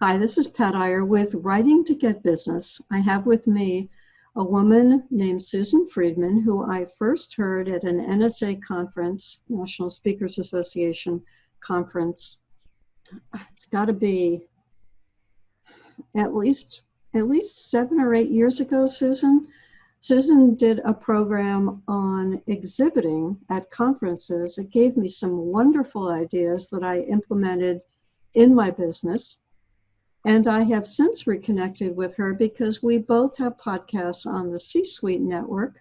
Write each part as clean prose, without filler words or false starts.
Hi, this is Pat Iyer with Writing to Get Business. I have with me a woman named Susan Friedmann, who I first heard at an NSA conference, National Speakers Association conference. It's got to be at least 7 or 8 years ago, Susan. Susan did a program on exhibiting at conferences. It gave me some wonderful ideas that I implemented in my business. And I have since reconnected with her because we both have podcasts on the C-Suite Network,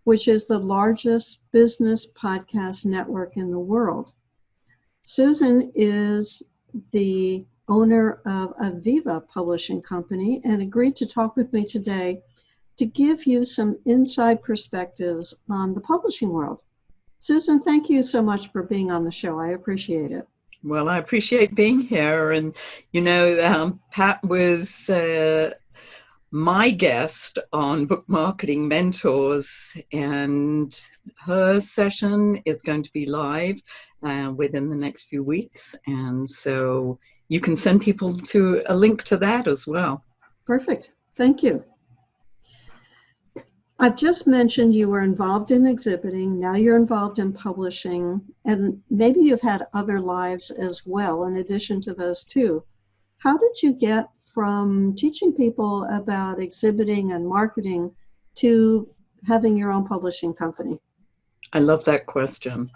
which is the largest business podcast network in the world. Susan is the owner of Aviva Publishing Company and agreed to talk with me today to give you some inside perspectives on the publishing world. Susan, thank you so much for being on the show. I appreciate it. Well, I appreciate being here. And, Pat was my guest on Book Marketing Mentors, and her session is going to be live within the next few weeks. And so you can send people to a link to that as well. Perfect. Thank you. I've just mentioned you were involved in exhibiting, now you're involved in publishing, and maybe you've had other lives as well in addition to those two. How did you get from teaching people about exhibiting and marketing to having your own publishing company? I love that question.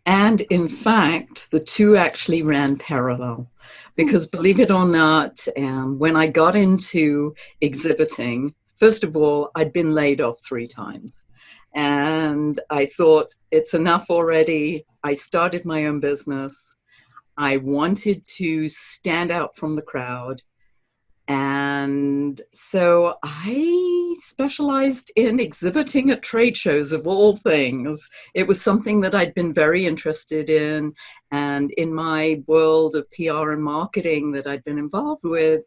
And in fact, the two actually ran parallel because believe it or not, when I got into exhibiting, first of all, I'd been laid off 3 times, and I thought it's enough already. I started my own business. I wanted to stand out from the crowd. And so I specialized in exhibiting at trade shows of all things. It was something that I'd been very interested in. And in my world of PR and marketing that I'd been involved with,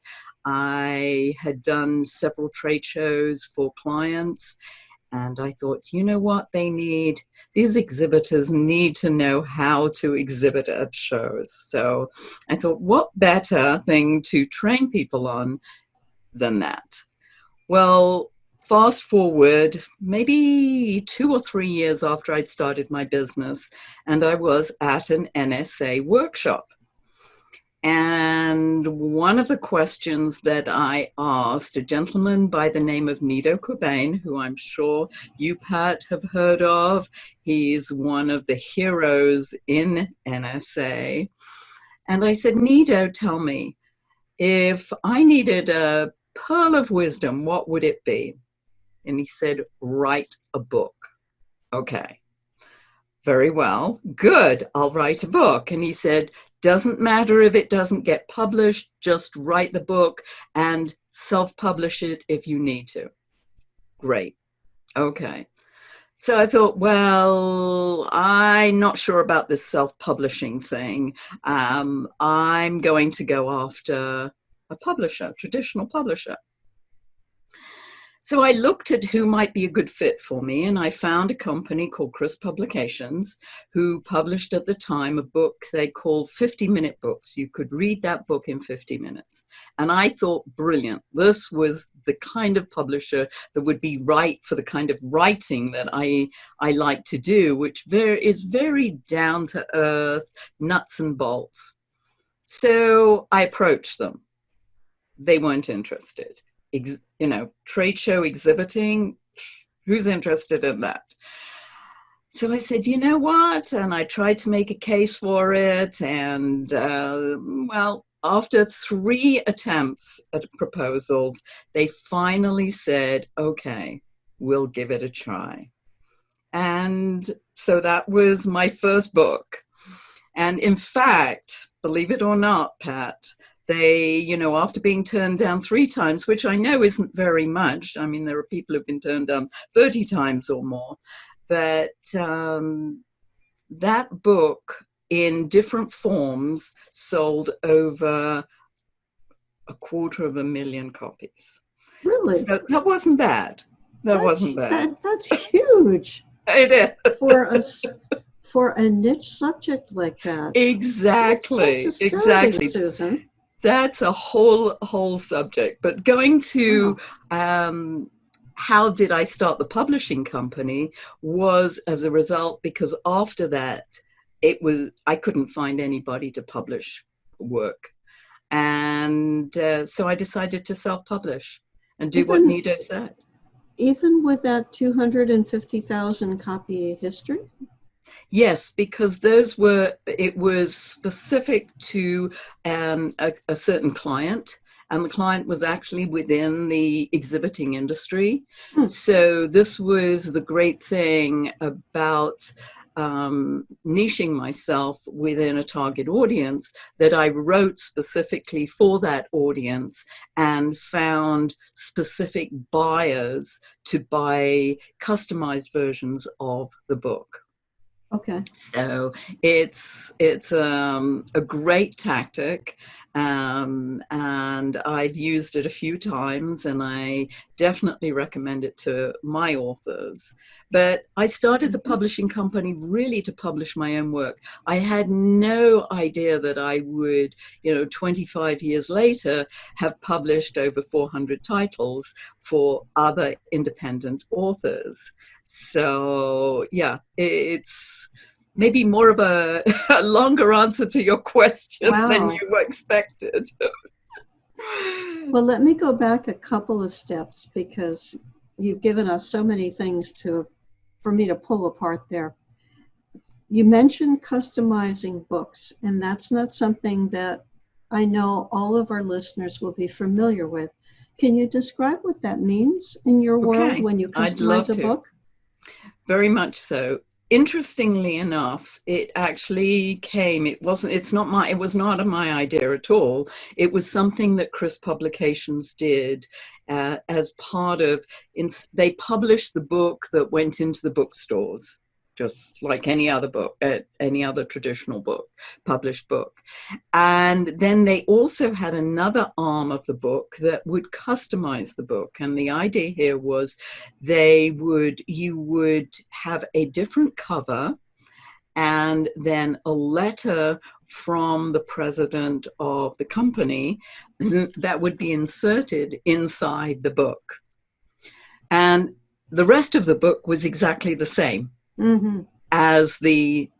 I had done several trade shows for clients, and I thought, you know what they need? These exhibitors need to know how to exhibit at shows. So I thought, what better thing to train people on than that? Well, fast forward maybe 2 or 3 years after I'd started my business, and I was at an NSA workshop. And one of the questions that I asked a gentleman by the name of Nido Cobain, who I'm sure you, Pat, have heard of. He's one of the heroes in NSA. And I said, Nido, tell me, if I needed a pearl of wisdom, what would it be? And he said, write a book. Okay, very well, good, I'll write a book. And he said, doesn't matter if it doesn't get published, just write the book and self-publish it if you need to. Great. Okay. So I thought, well, I'm not sure about this self-publishing thing. I'm going to go after a publisher, traditional publisher. So I looked at who might be a good fit for me, and I found a company called Chris Publications, who published at the time a book they called 50-minute books. You could read that book in 50 minutes. And I thought, brilliant. This was the kind of publisher that would be right for the kind of writing that I like to do, which is very down to earth, nuts and bolts. So I approached them. They weren't interested. Trade show exhibiting, who's interested in that? So I said, you know what? And I tried to make a case for it. And after 3 attempts at proposals, they finally said, okay, we'll give it a try. And so that was my first book. And in fact, believe it or not, Pat, they, after being turned down 3 times, which I know isn't very much. I mean, there are people who've been turned down 30 times or more. But that book in different forms sold over 250,000 copies. Really? So that wasn't bad. Wasn't bad. That's huge. It is. For a niche subject like that. Exactly. That's astounding, Susan. That's a whole subject. But going to how did I start the publishing company was as a result, because after that, I couldn't find anybody to publish work. And so I decided to self-publish and do what Nido said. Even with that 250,000 copy history? Yes, because it was specific to a certain client, and the client was actually within the exhibiting industry. So this was the great thing about niching myself within a target audience, that I wrote specifically for that audience and found specific buyers to buy customized versions of the book. Okay. So it's a great tactic, and I've used it a few times, and I definitely recommend it to my authors. But I started the publishing company really to publish my own work. I had no idea that I would, 25 years later, have published over 400 titles for other independent authors. So yeah, it's maybe more of a longer answer to your question than you expected. Well, let me go back a couple of steps, because you've given us so many things for me to pull apart there. You mentioned customizing books, and that's not something that I know all of our listeners will be familiar with. Can you describe what that means in your world when you customize a book? Very much so. Interestingly enough, it actually came, it was not my idea at all. It was something that Chris Publications did as part of, they published the book that went into the bookstores, just like any other book, any other traditional book, published book. And then they also had another arm of the book that would customize the book. And the idea here was you would have a different cover and then a letter from the president of the company that would be inserted inside the book. And the rest of the book was exactly the same. As the,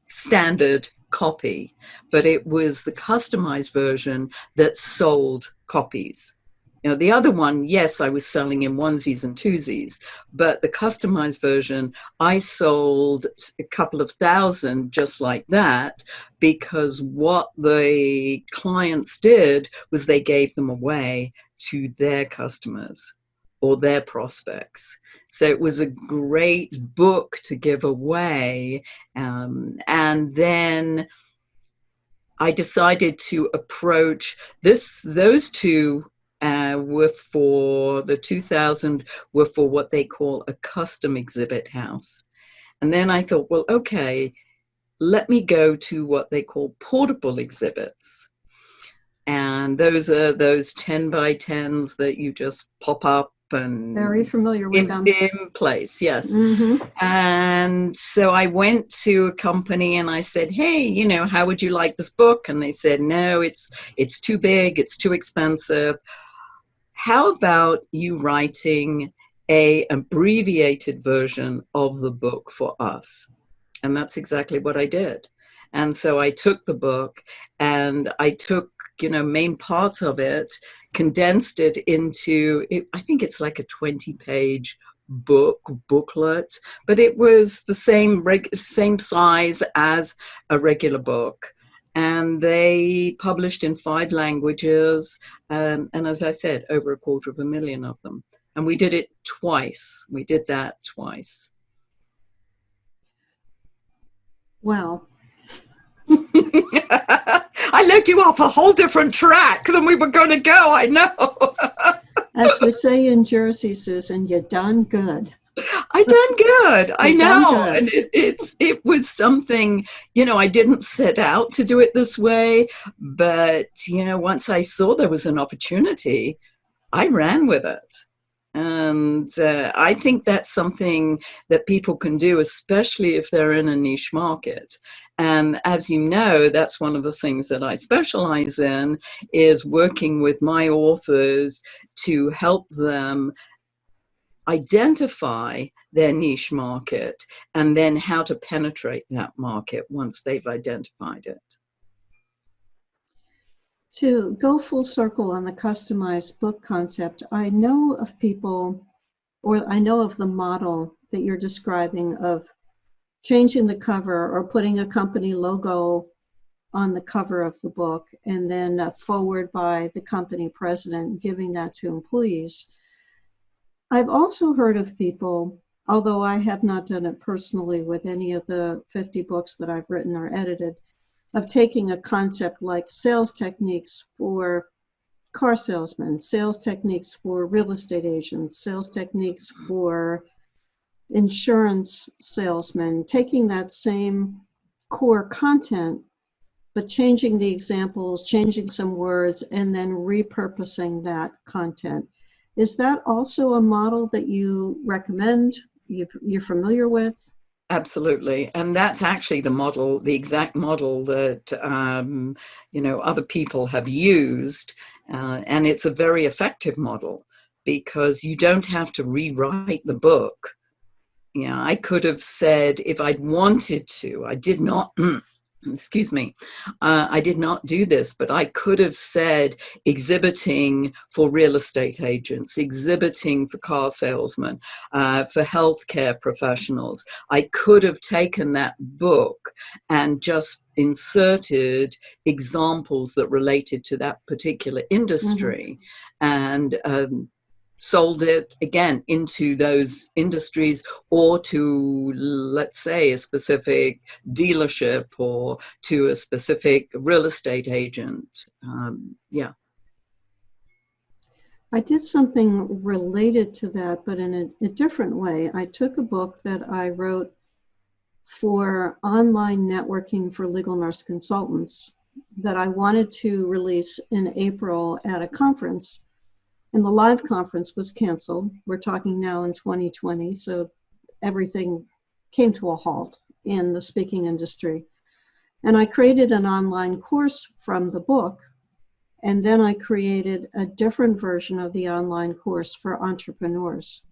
standard copy, but it was the customized version that sold copies. The other one, yes, I was selling in onesies and twosies, but the customized version, I sold a couple of thousand just like that, because what the clients did was they gave them away to their customers or their prospects. So it was a great book to give away. And then I decided to approach those two were for the 2000 were for what they call a custom exhibit house. And then I thought, well, okay, let me go to what they call portable exhibits. And those are those 10 by 10s that you just pop up and very familiar with them in place. Yes. And so I went to a company and I said, hey, how would you like this book? And they said, no, it's too big, it's too expensive. How about you writing a abbreviated version of the book for us? And that's exactly what I did. And so I took the book and I took main parts of it, condensed it into, I think it's like a 20-page booklet, but it was the same size as a regular book. And they published in 5 languages. And as I said, over 250,000 of them. And we did it twice. We did that twice. Wow. I led you off a whole different track than we were going to go, I know. As we say in Jersey, Susan, you done good. I done good. I know. And it was something, I didn't set out to do it this way, but, once I saw there was an opportunity, I ran with it. And I think that's something that people can do, especially if they're in a niche market. And as you know, that's one of the things that I specialize in, is working with my authors to help them identify their niche market and then how to penetrate that market once they've identified it. To go full circle on the customized book concept, I know of people, or I know of the model that you're describing of changing the cover or putting a company logo on the cover of the book and then a forward by the company president, giving that to employees. I've also heard of people, although I have not done it personally with any of the 50 books that I've written or edited, of taking a concept like sales techniques for car salesmen, sales techniques for real estate agents, sales techniques for insurance salesmen, taking that same core content, but changing the examples, changing some words, and then repurposing that content. Is that also a model that you recommend, you're familiar with? Absolutely. And that's actually the model, the exact model that, other people have used. And it's a very effective model because you don't have to rewrite the book. Yeah, I could have said, if I'd wanted to, I did not, excuse me, I did not do this, but I could have said exhibiting for real estate agents, exhibiting for car salesmen, for healthcare professionals. I could have taken that book and just inserted examples that related to that particular industry, and sold it again into those industries, or to, let's say, a specific dealership or to a specific real estate agent. Yeah. I did something related to that, but in a different way. I took a book that I wrote for online networking for legal nurse consultants that I wanted to release in April at a conference. And the live conference was canceled. We're talking now in 2020, so everything came to a halt in the speaking industry. And I created an online course from the book, and then I created a different version of the online course for entrepreneurs.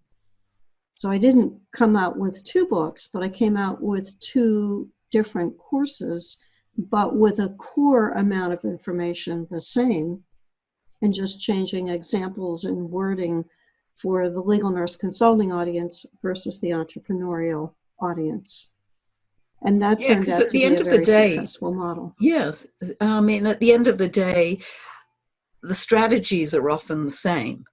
So I didn't come out with two books, but I came out with two different courses, but with a core amount of information the same, and just changing examples and wording for the legal nurse consulting audience versus the entrepreneurial audience. And that turned out to be a very successful model. Yes. I mean, at the end of the day, the strategies are often the same.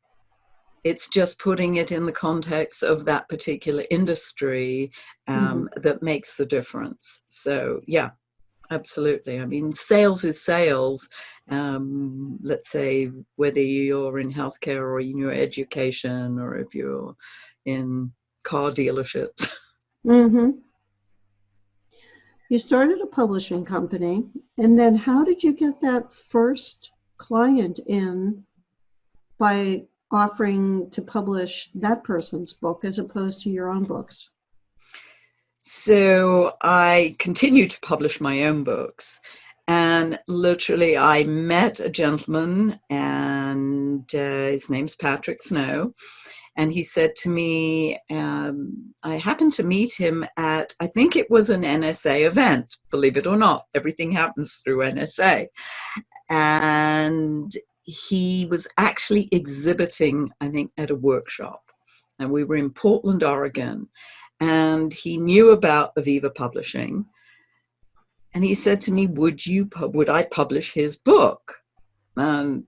It's just putting it in the context of that particular industry that makes the difference. So, yeah. Absolutely. I mean, sales is sales. Let's say whether you're in healthcare or in your education, or if you're in car dealerships. You started a publishing company, and then how did you get that first client in by offering to publish that person's book as opposed to your own books? So I continued to publish my own books, and literally I met a gentleman, and his name's Patrick Snow, and he said to me, I happened to meet him at, I think it was an NSA event, believe it or not, everything happens through NSA, and he was actually exhibiting, I think, at a workshop, and we were in Portland, Oregon. And he knew about Aviva Publishing. And he said to me, would I publish his book? And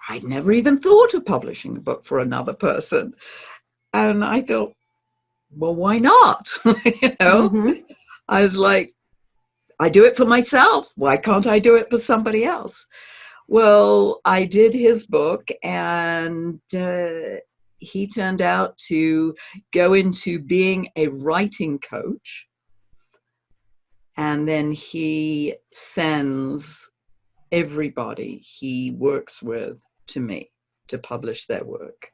I'd never even thought of publishing a book for another person. And I thought, well, why not? I was like, I do it for myself. Why can't I do it for somebody else? Well, I did his book, and he turned out to go into being a writing coach. And then he sends everybody he works with to me to publish their work.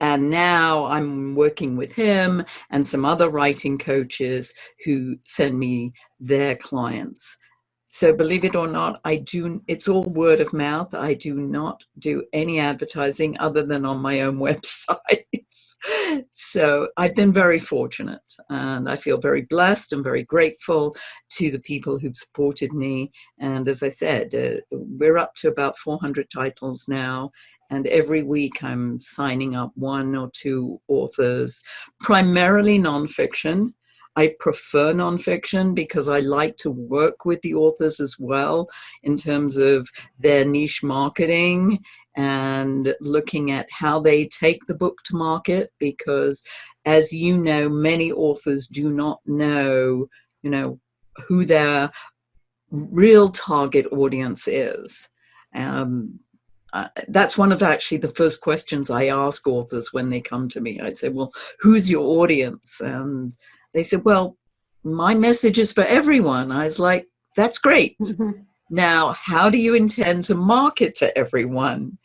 And now I'm working with him and some other writing coaches who send me their clients. So believe it or not, it's all word of mouth. I do not do any advertising other than on my own websites. So I've been very fortunate, and I feel very blessed and very grateful to the people who've supported me. And as I said, we're up to about 400 titles now. And every week I'm signing up 1 or 2 authors, primarily nonfiction. I prefer nonfiction because I like to work with the authors as well in terms of their niche marketing and looking at how they take the book to market, because as you know, many authors do not know, who their real target audience is. That's one of actually the first questions I ask authors when they come to me. I say, well, who's your audience? And they said, well, my message is for everyone. I was like, that's great. Mm-hmm. Now, how do you intend to market to everyone?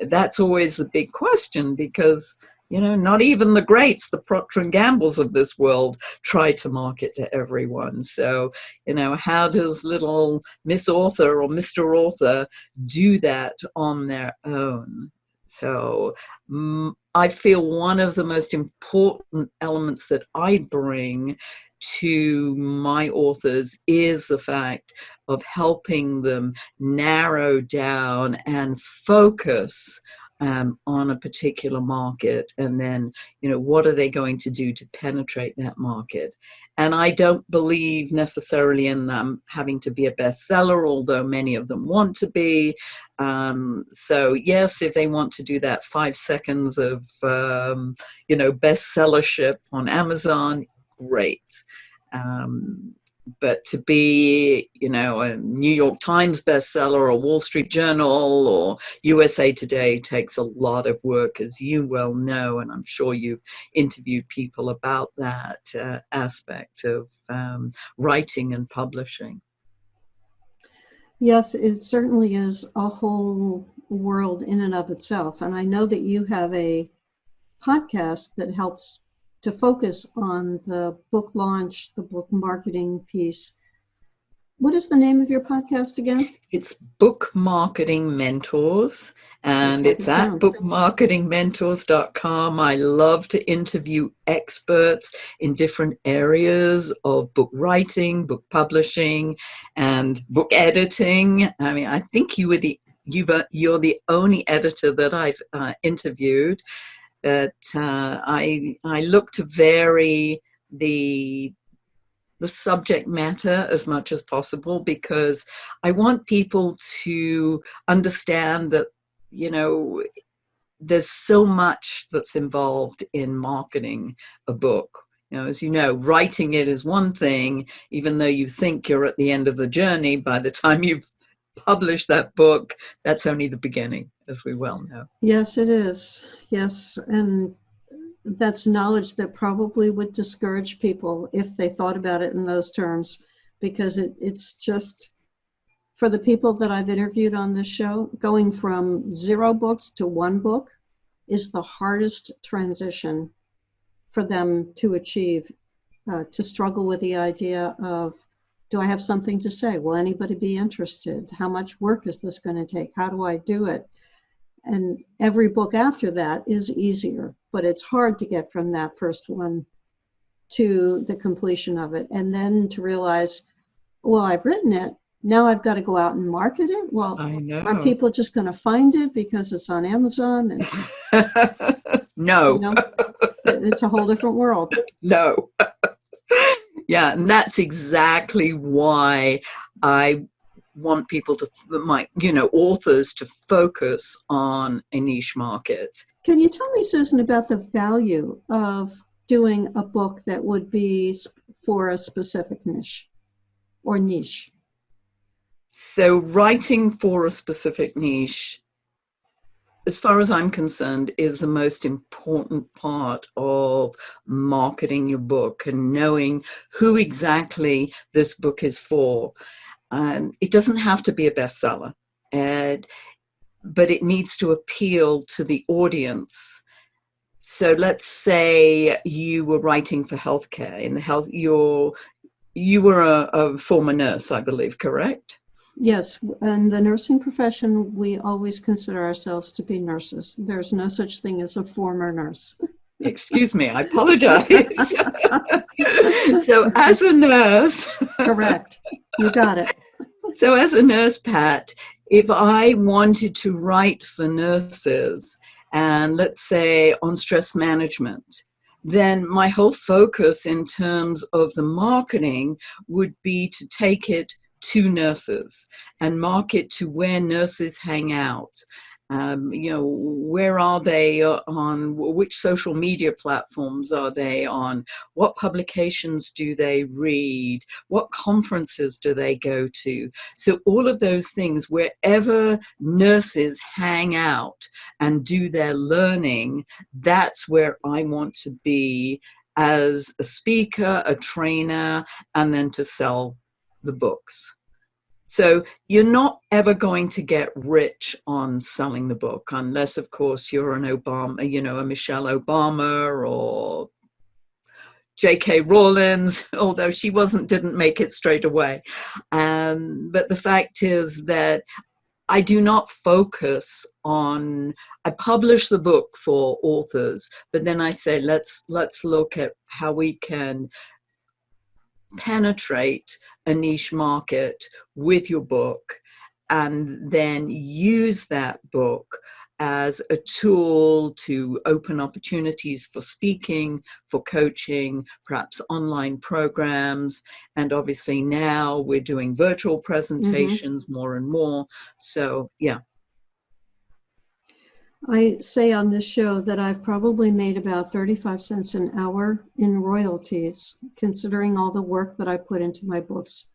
That's always the big question, because, not even the greats, the Procter and Gambles of this world, try to market to everyone. So, how does little Miss Author or Mr. Author do that on their own? So I feel one of the most important elements that I bring to my authors is the fact of helping them narrow down and focus on a particular market, and then what are they going to do to penetrate that market. And I don't believe necessarily in them having to be a bestseller, although many of them want to be. So yes, if they want to do that 5 seconds of bestsellership on Amazon, great. But to be, a New York Times bestseller or Wall Street Journal or USA Today takes a lot of work, as you well know, and I'm sure you've interviewed people about that aspect of writing and publishing. Yes, it certainly is a whole world in and of itself. And I know that you have a podcast that helps to focus on the book launch, the book marketing piece. What is the name of your podcast again? It's Book Marketing Mentors, and it's at bookmarketingmentors.com. I love to interview experts in different areas of book writing, book publishing, and book editing. I mean, I think you're the only editor that I've interviewed. But I look to vary the subject matter as much as possible, because I want people to understand that, there's so much that's involved in marketing a book. As you know, writing it is one thing, even though you think you're at the end of the journey. By the time you've published that book, that's only the beginning, as we well know. Yes, it is. Yes. And that's knowledge that probably would discourage people if they thought about it in those terms, because it's just, for the people that I've interviewed on this show, going from 0 books to 1 book is the hardest transition for them to achieve, to struggle with the idea of, do I have something to say? Will anybody be interested? How much work is this going to take? How do I do it? And every book after that is easier, but it's hard to get from that first one to the completion of it. And then to realize, well, I've written it. Now I've got to go out and market it. Well, I know. Are people just going to find it because it's on Amazon? And, no. It's a whole different world. No. Yeah, and that's exactly why I want people to, authors to focus on a niche market. Can you tell me, Susan, about the value of doing a book that would be for a specific niche or niche? So writing for a specific niche, as far as I'm concerned, is the most important part of marketing your book and knowing who exactly this book is for. It doesn't have to be a bestseller, but it needs to appeal to the audience. So let's say you were writing for healthcare. In the health, you were a former nurse, I believe, correct? Yes, in the nursing profession, we always consider ourselves to be nurses. There's no such thing as a former nurse. Excuse me, I apologize. So as a nurse, Correct. You got it. so as a nurse, Pat, if I wanted to write for nurses and let's say on stress management, then my whole focus in terms of the marketing would be to take it to nurses and market to where nurses hang out. Where are they on, which social media platforms are they on, what publications do they read, what conferences do they go to. So all of those things, wherever nurses hang out and do their learning, that's where I want to be as a speaker, a trainer, and then to sell the books. So you're not ever going to get rich on selling the book unless, of course, you're an Obama, a Michelle Obama or J.K. Rowling, although she didn't make it straight away. But the fact is that I do not focus on, I publish the book for authors, but then I say, let's look at how we can penetrate a niche market with your book and then use that book as a tool to open opportunities for speaking, for coaching, perhaps online programs. And obviously now we're doing virtual presentations more and more. So, yeah. I say on this show that I've probably made about 35 cents an hour in royalties, considering all the work that I put into my books.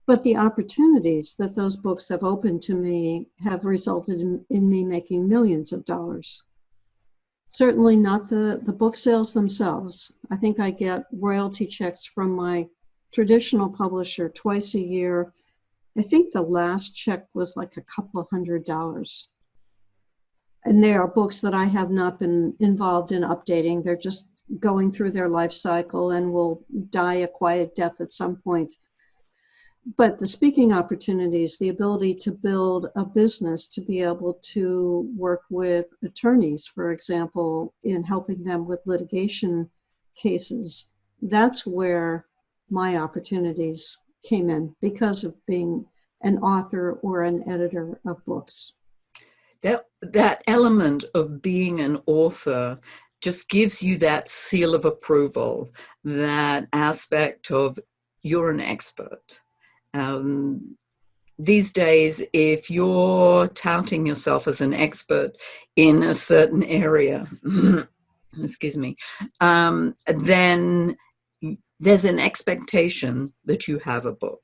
But the opportunities that those books have opened to me have resulted in me making millions of dollars. Certainly not the book sales themselves. I think I get royalty checks from my traditional publisher twice a year. I think the last check was like a couple $100. And they are books that I have not been involved in updating. They're just going through their life cycle and will die a quiet death at some point. But the speaking opportunities, the ability to build a business, to be able to work with attorneys, for example, in helping them with litigation cases, that's where my opportunities came in because of being an author or an editor of books. That element of being an author just gives you that seal of approval, that aspect of you're an expert. These days, if you're touting yourself as an expert in a certain area, excuse me, then there's an expectation that you have a book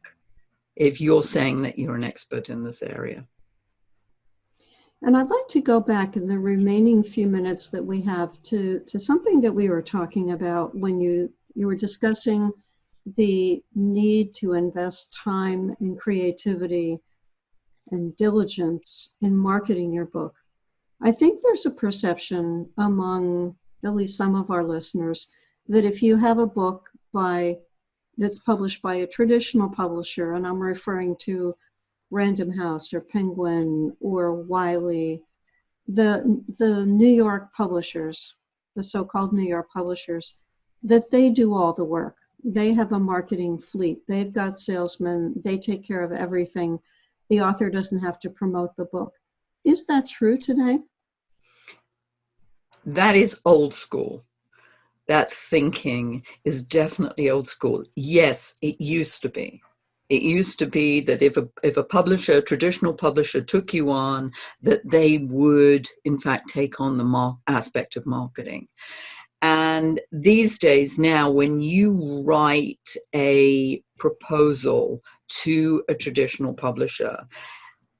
if you're saying that you're an expert in this area. And I'd like to go back in the remaining few minutes that we have to something that we were talking about when you were discussing the need to invest time and creativity and diligence in marketing your book. I think there's a perception among at least some of our listeners that if you have a book that's published by a traditional publisher, and I'm referring to Random House or Penguin or Wiley, the New York publishers, the so-called New York publishers, that they do all the work. They have a marketing fleet. They've got salesmen. They take care of everything. The author doesn't have to promote the book. Is that true today? That is old school. That thinking is definitely old school. Yes, it used to be. It used to be that if a publisher, a traditional publisher, took you on, that they would, in fact, take on the aspect of marketing. And these days now, when you write a proposal to a traditional publisher,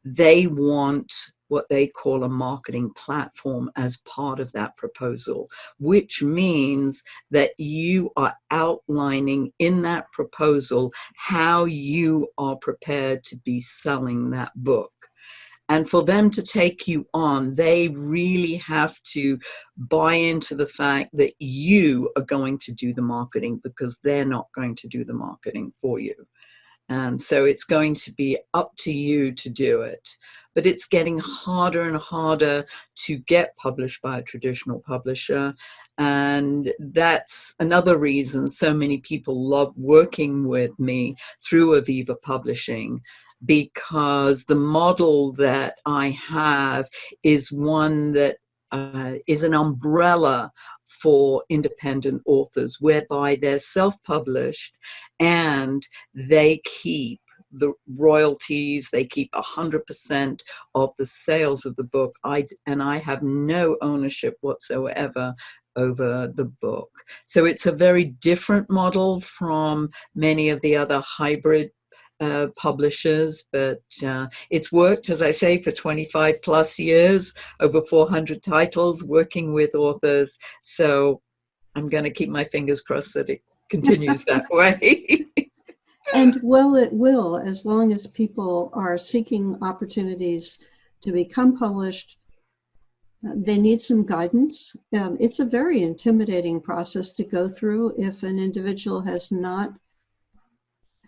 they want what they call a marketing platform as part of that proposal, which means that you are outlining in that proposal how you are prepared to be selling that book. And for them to take you on, they really have to buy into the fact that you are going to do the marketing, because they're not going to do the marketing for you. And so it's going to be up to you to do it. But it's getting harder and harder to get published by a traditional publisher. And that's another reason so many people love working with me through Aviva Publishing, because the model that I have is one that is an umbrella for independent authors, whereby they're self-published and they keep the royalties, they keep 100% of the sales of the book. I have no ownership whatsoever over the book. So it's a very different model from many of the other hybrid publishers, but it's worked, as I say, for 25 plus years, over 400 titles, working with authors. So I'm going to keep my fingers crossed that it continues that way. And well, it will, as long as people are seeking opportunities to become published. They need some guidance. It's a very intimidating process to go through if an individual has not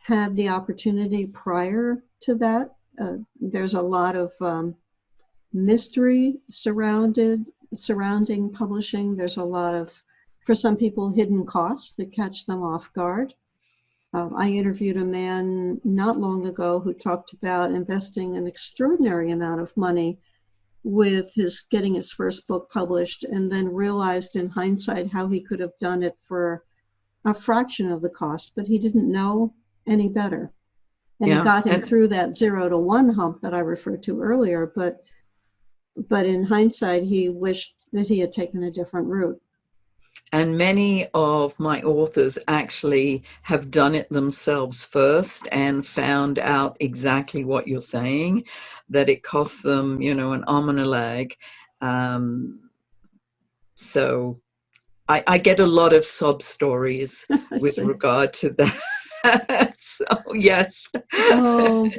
had the opportunity prior to that. There's a lot of mystery surrounding publishing. There's a lot of, for some people, hidden costs that catch them off guard. I interviewed a man not long ago who talked about investing an extraordinary amount of money with getting his first book published, and then realized in hindsight how he could have done it for a fraction of the cost, but he didn't know any better. And it got him through that 0 to 1 hump that I referred to earlier, but in hindsight, he wished that he had taken a different route. And many of my authors actually have done it themselves first and found out exactly what you're saying, that it costs them, an arm and a leg. So I get a lot of sob stories with regard to that. So, yes. Oh.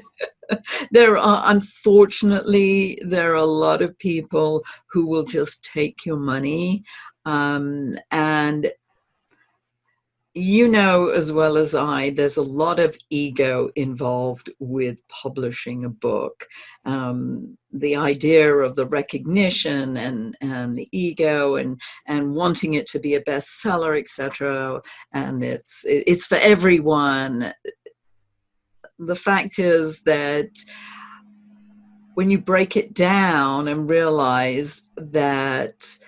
Unfortunately, there are a lot of people who will just take your money. And as well as I, there's a lot of ego involved with publishing a book. The idea of the recognition and the ego and wanting it to be a bestseller, etc. And it's for everyone. The fact is that when you break it down and realize that,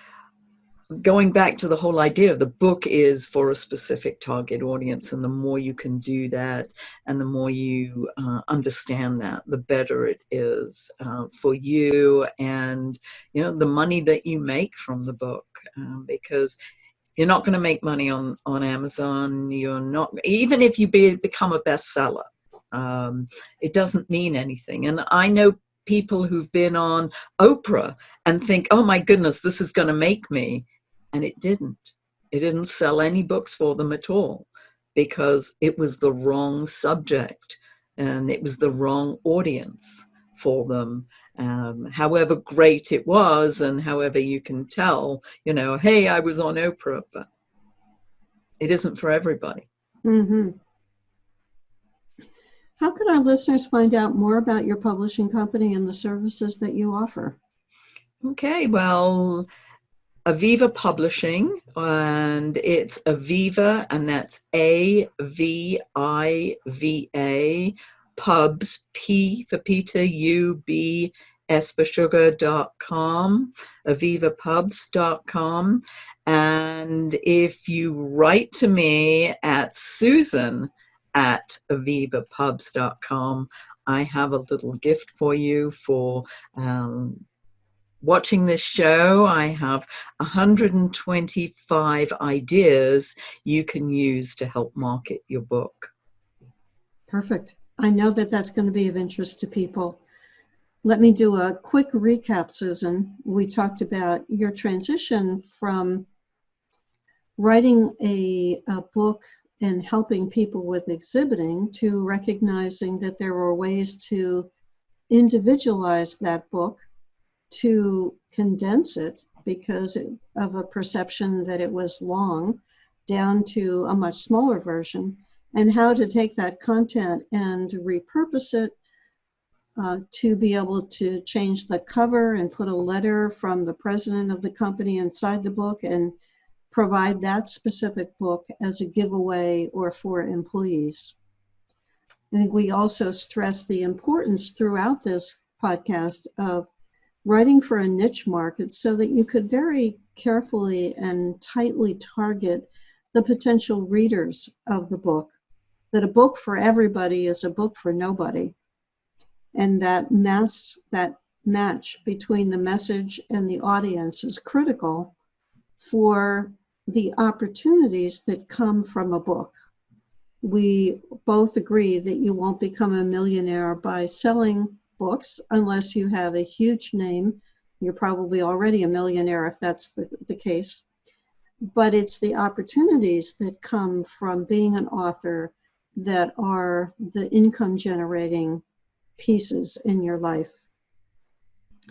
going back to the whole idea of the book is for a specific target audience, and the more you can do that and the more you understand that, the better it is for you and the money that you make from the book, because you're not going to make money on Amazon. You're not, even if you become a bestseller, it doesn't mean anything. And I know people who've been on Oprah and think, oh my goodness, this is going to make me. And it didn't. It didn't sell any books for them at all, because it was the wrong subject and it was the wrong audience for them. However great it was, and however you can tell, hey, I was on Oprah, but it isn't for everybody. Mm-hmm. How can our listeners find out more about your publishing company and the services that you offer? Okay, well, Aviva Publishing, and it's Aviva, and that's AVIVA, Pubs, P for Peter, UB, S for sugar.com, avivapubs.com. And if you write to me at susan@avivapubs.com, I have a little gift for you for watching this show. I have 125 ideas you can use to help market your book. Perfect. I know that that's going to be of interest to people. Let me do a quick recap, Susan. We talked about your transition from writing a book and helping people with exhibiting to recognizing that there were ways to individualize that book, to condense it because of a perception that it was long, down to a much smaller version, and how to take that content and repurpose it to be able to change the cover and put a letter from the president of the company inside the book and provide that specific book as a giveaway or for employees. I think we also stress the importance throughout this podcast of writing for a niche market so that you could very carefully and tightly target the potential readers of the book, that a book for everybody is a book for nobody. And that match between the message and the audience is critical for the opportunities that come from a book. We both agree that you won't become a millionaire by selling books unless you have a huge name. You're probably already a millionaire if that's the case. But it's the opportunities that come from being an author that are the income generating pieces in your life.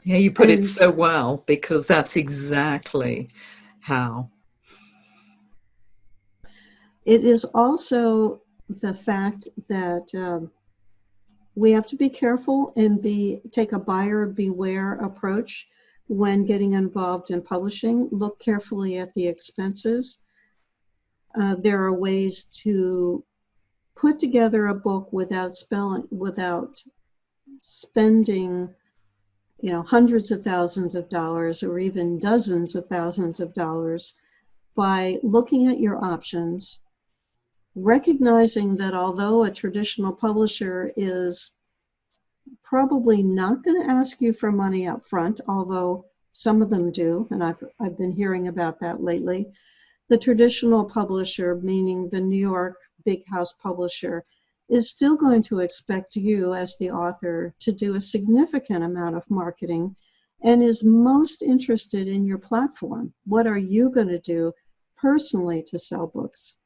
Yeah, you put it so well, because that's exactly how. It is also the fact that we have to be careful and take a buyer beware approach when getting involved in publishing. Look carefully at the expenses. There are ways to put together a book without spending, hundreds of thousands of dollars or even dozens of thousands of dollars, by looking at your options, recognizing that although a traditional publisher is probably not going to ask you for money up front, although some of them do, and I've been hearing about that lately, the traditional publisher, meaning the New York big house publisher, is still going to expect you as the author to do a significant amount of marketing and is most interested in your platform. What are you going to do personally to sell books?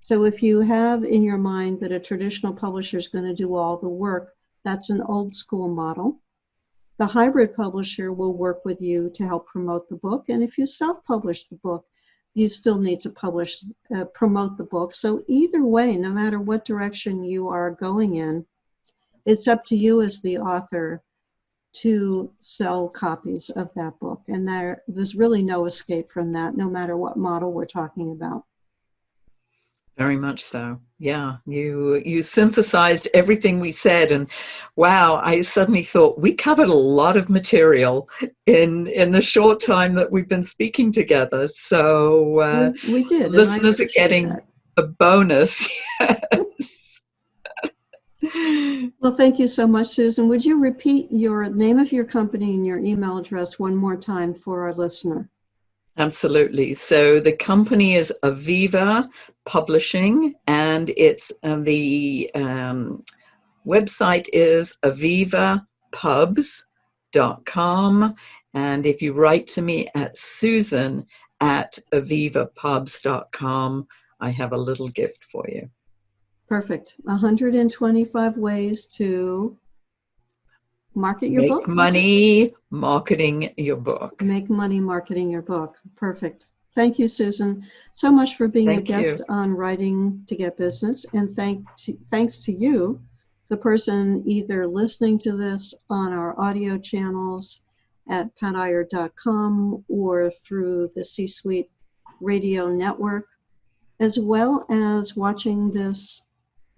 So if you have in your mind that a traditional publisher is going to do all the work, that's an old school model. The hybrid publisher will work with you to help promote the book. And if you self-publish the book, you still need to promote the book. So either way, no matter what direction you are going in, it's up to you as the author to sell copies of that book. And there's really no escape from that, no matter what model we're talking about. Very much so. Yeah, you synthesized everything we said, and wow, I suddenly thought we covered a lot of material in the short time that we've been speaking together. So we did. Listeners are getting a bonus. Yes. Well, thank you so much, Susan. Would you repeat your name of your company and your email address one more time for our listener? Absolutely. So the company is Aviva Publishing, and it's the website is avivapubs.com. And if you write to me at susan@avivapubs.com, I have a little gift for you. Perfect. 125 ways to market your book. Make money marketing your book. Make money marketing your book. Perfect. Thank you, Susan, so much for being a guest on Writing to Get Business. And thanks to you, the person either listening to this on our audio channels at patiyer.com or through the C-Suite Radio Network, as well as watching this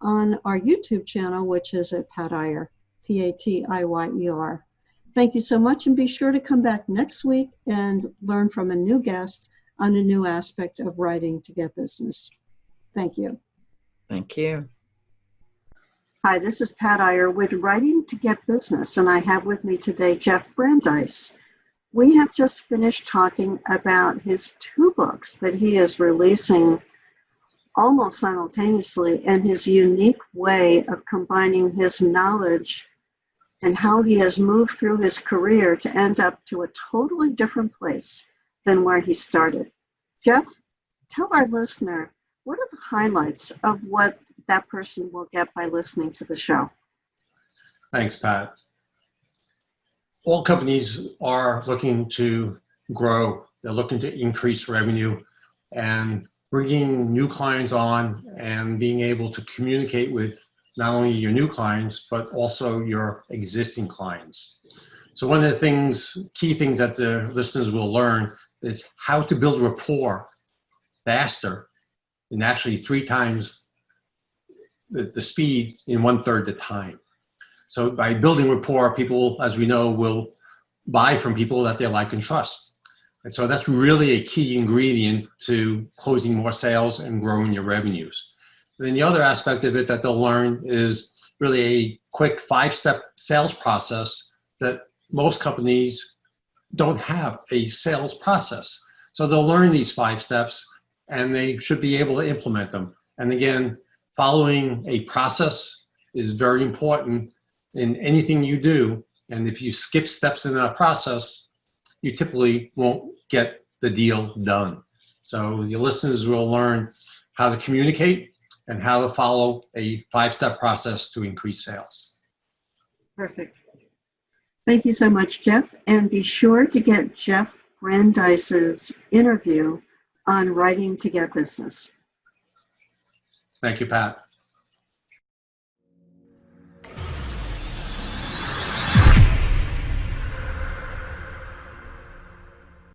on our YouTube channel, which is at Pat Iyer, P-A-T-I-Y-E-R. Thank you so much, and be sure to come back next week and learn from a new guest on a new aspect of writing to get business. Thank you. Thank you. Hi, this is Pat Iyer with Writing to Get Business, and I have with me today Jeff Brandeis. We have just finished talking about his 2 books that he is releasing almost simultaneously, and his unique way of combining his knowledge and how he has moved through his career to end up to a totally different place than where he started. Jeff, tell our listener, what are the highlights of what that person will get by listening to the show? Thanks, Pat. all companies are looking to grow. They're looking to increase revenue, and bringing new clients on and being able to communicate with not only your new clients, but also your existing clients. So one of the things, key things that the listeners will learn is how to build rapport faster, and actually 3 times the speed in 1/3 the time. So by building rapport, people, as we know, will buy from people that they like and trust. And so that's really a key ingredient to closing more sales and growing your revenues. And then the other aspect of it that they'll learn is really a quick 5-step sales process that most companies don't have a sales process. So they'll learn these 5 steps and they should be able to implement them. And again, following a process is very important in anything you do. And if you skip steps in that process, you typically won't get the deal done. So your listeners will learn how to communicate and how to follow a 5-step process to increase sales. Perfect. Thank you so much, Jeff. And be sure to get Jeff Brandeis's interview on Writing to Get Business. Thank you, Pat.